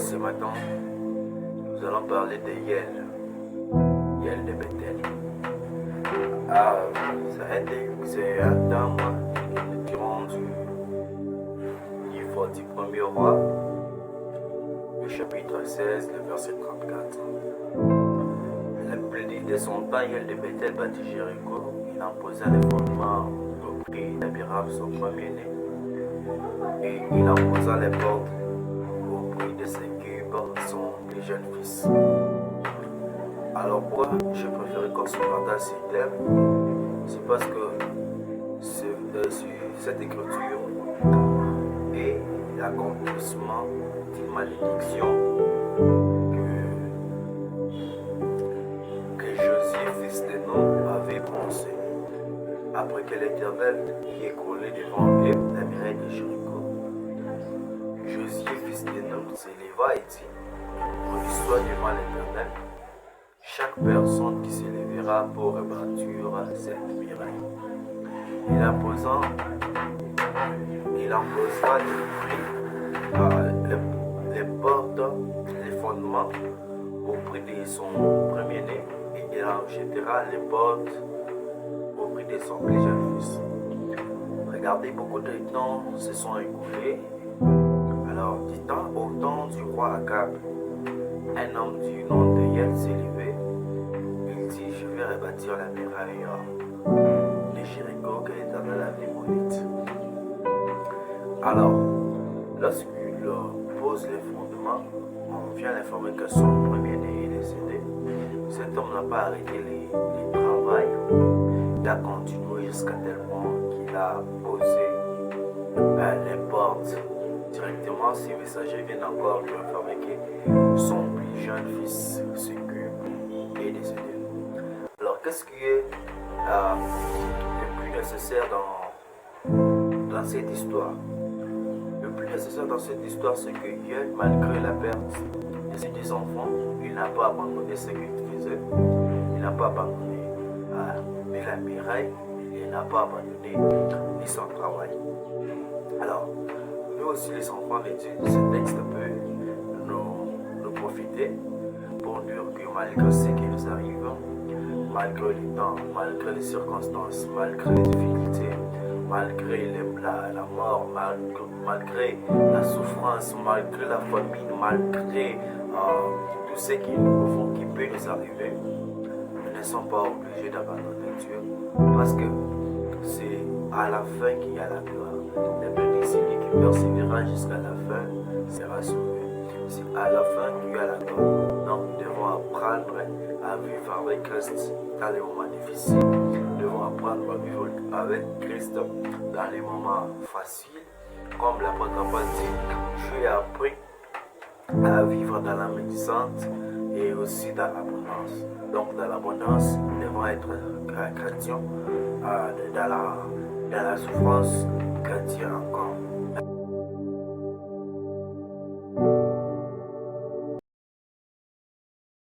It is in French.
Ce matin, nous allons parler de Yel de Bethel. C'est un thème durant du livre du premier roi, le chapitre 16, le verset 34. La pluie descendant Yel de Bethel bâtit Jéricho. Il imposa les fondements au prix d'Abiram, son premier-né, et il imposa les portes au prix de Sécub, son plus jeune fils. Alors pourquoi je préfère qu'on se partage ce thème? C'est parce que cette écriture est l'accomplissement d'une malédiction que Josué, fils de Nun, avait prononcée. Après que l'Éternel y écroulé devant eux la muraille de Jéricho, Josué, fils de Nun, s'éleva et dit: On y soit devant l'Éternel, chaque personne qui se lèvera pour rebâtir cette muraille. Il imposa les portes, les fondements au prix de son premier-né, et il en jettera les portes au prix de son plus jeune fils. Regardez, beaucoup de temps se sont écoulés. Alors, du temps au temps du roi Akab, un homme du nom de Yel s'est levé. Il dit: Je vais rebâtir la muraille de Jéricho que l'Éternel avait maudite. Alors, lorsqu'il pose les fondements, on vient l'informer que son premier-né est décédé. Cet homme n'a pas arrêté le travail. Il a continué jusqu'à tel point qu'il a posé les portes. Directement, ces messagers viennent encore lui informer que son plus jeune fils, Sécub, est décédé. Alors, qu'est-ce qui est le plus nécessaire dans cette histoire? Le plus nécessaire dans cette histoire, c'est que Dieu, malgré la perte de ses deux enfants, il n'a pas abandonné ce qu'il faisait. Il n'a pas abandonné la muraille. Il n'a pas abandonné son travail. Alors, nous aussi, les enfants de Dieu, ce texte peut nous profiter pour dire que malgré ce qui nous arrive, malgré le temps, malgré les circonstances, malgré les difficultés, malgré la mort, malgré la souffrance, malgré la famine, malgré tout ce qui peut nous arriver, nous ne sommes pas obligés d'abandonner Dieu, parce que c'est à la fin qu'il y a la gloire. Le béni, celui qui persévérera jusqu'à la fin sera sauvé. C'est à la fin qu'il y a la gloire. Donc nous devons apprendre à vivre avec Christ dans les moments difficiles. Nous devons apprendre à vivre avec Christ dans les moments faciles. Comme l'apôtre Paul dit, je ai appris à vivre dans la médisance et aussi dans l'abondance. Donc dans l'abondance, nous devons être chrétiens. Dans la souffrance, chrétiens encore.